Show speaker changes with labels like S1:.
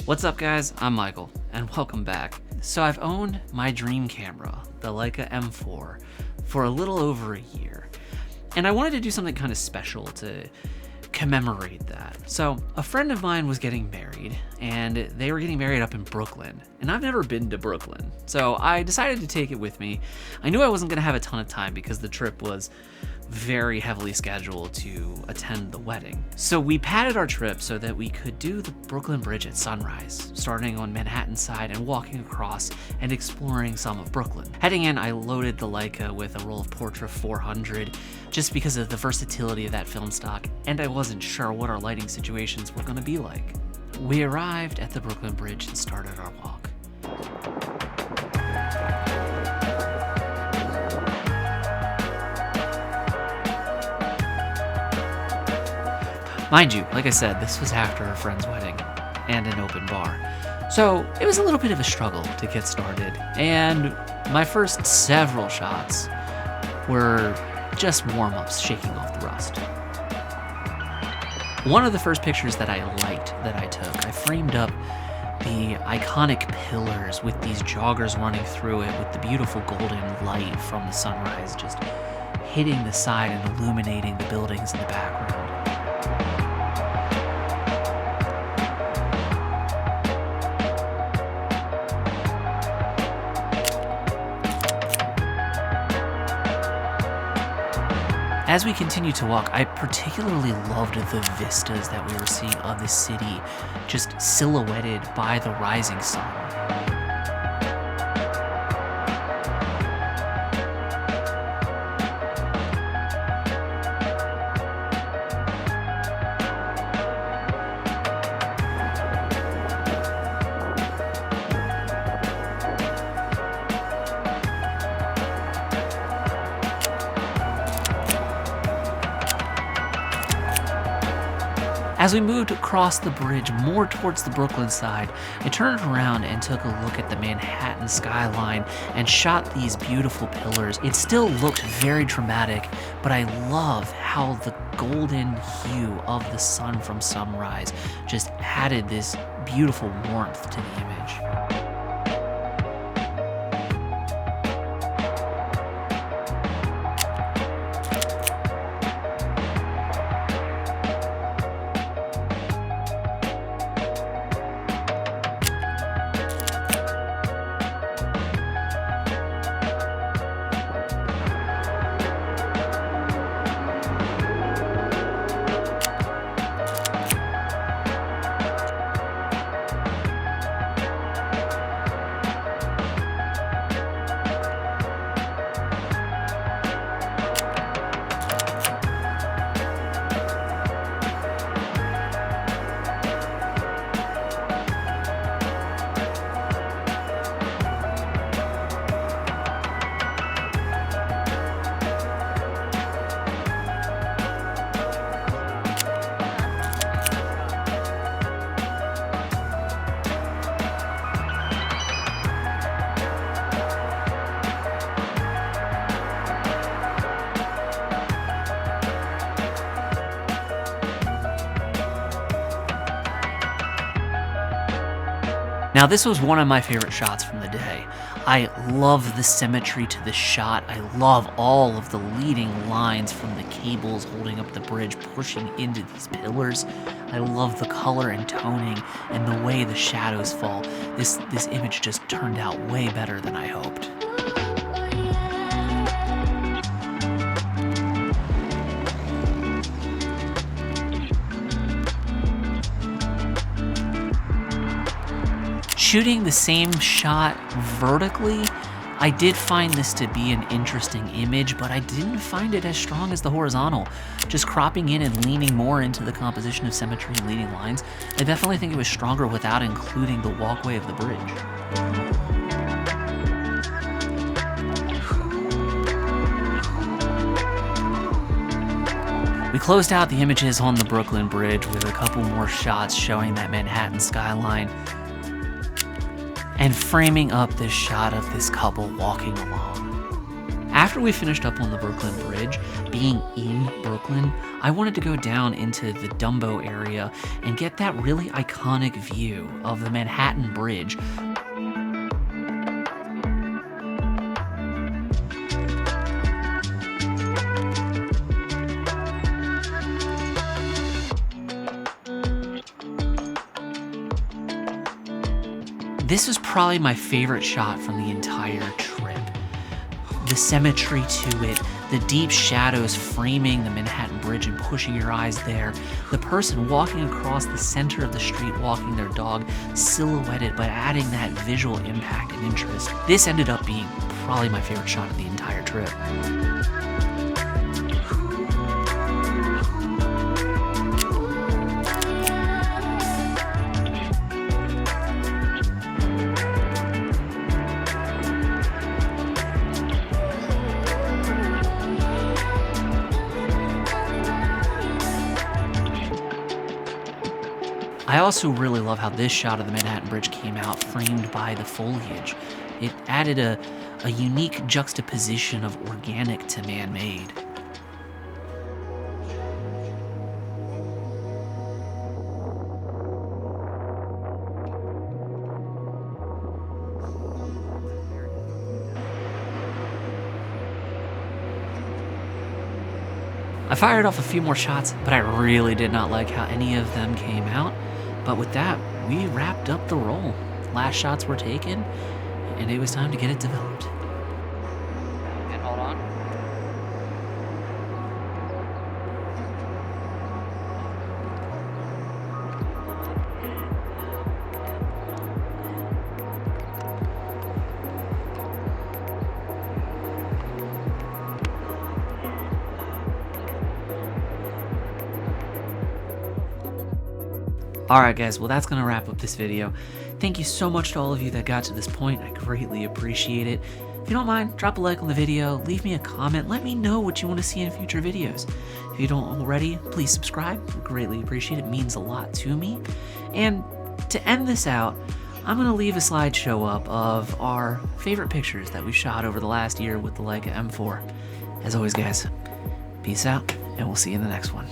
S1: What's up guys, I'm Michael, and welcome back. So I've owned my dream camera, the Leica M4, for a little over a year, and I wanted to do something kind of special to commemorate that. So a friend of mine was getting married, and they were getting married up in Brooklyn, and I've never been to Brooklyn, so I decided to take it with me. I knew I wasn't going to have a ton of time because the trip was very heavily scheduled to attend the wedding. So we padded our trip so that we could do the Brooklyn Bridge at sunrise, starting on Manhattan side and walking across and exploring some of Brooklyn. Heading in, I loaded the Leica with a roll of Portra 400 just because of the versatility of that film stock, and I wasn't sure what our lighting situations were going to be like. We arrived at the Brooklyn Bridge and started our walk. Mind you, like I said, this was after a friend's wedding and an open bar. So it was a little bit of a struggle to get started, and my first several shots were just warm-ups shaking off the rust. One of the first pictures that I liked that I took, I framed up the iconic pillars with these joggers running through it with the beautiful golden light from the sunrise just hitting the side and illuminating the buildings in the background. As we continued to walk, I particularly loved the vistas that we were seeing of the city, just silhouetted by the rising sun. As we moved across the bridge more towards the Brooklyn side, I turned around and took a look at the Manhattan skyline and shot these beautiful pillars. It still looked very dramatic, but I love how the golden hue of the sun from sunrise just added this beautiful warmth to the image. Now this was one of my favorite shots from the day. I love the symmetry to the shot. I love all of the leading lines from the cables holding up the bridge pushing into these pillars. I love the color and toning and the way the shadows fall. This image just turned out way better than I hoped. Shooting the same shot vertically, I did find this to be an interesting image, but I didn't find it as strong as the horizontal. Just cropping in and leaning more into the composition of symmetry and leading lines, I definitely think it was stronger without including the walkway of the bridge. We closed out the images on the Brooklyn Bridge with a couple more shots showing that Manhattan skyline, and framing up this shot of this couple walking along. After we finished up on the Brooklyn Bridge, being in Brooklyn, I wanted to go down into the Dumbo area and get that really iconic view of the Manhattan Bridge. This was probably my favorite shot from the entire trip. The symmetry to it, the deep shadows framing the Manhattan Bridge and pushing your eyes there, the person walking across the center of the street walking their dog, silhouetted but adding that visual impact and interest. This ended up being probably my favorite shot of the entire trip. I also really love how this shot of the Manhattan Bridge came out framed by the foliage. It added a unique juxtaposition of organic to man-made. I fired off a few more shots, but I really did not like how any of them came out. But with that, we wrapped up the roll. Last shots were taken, and it was time to get it developed. And hold on. Alright guys, well that's going to wrap up this video. Thank you so much to all of you that got to this point. I greatly appreciate it. If you don't mind, drop a like on the video, leave me a comment, let me know what you want to see in future videos. If you don't already, please subscribe. I greatly appreciate it. It means a lot to me. And to end this out, I'm going to leave a slideshow up of our favorite pictures that we shot over the last year with the Leica M4. As always guys, peace out, and we'll see you in the next one.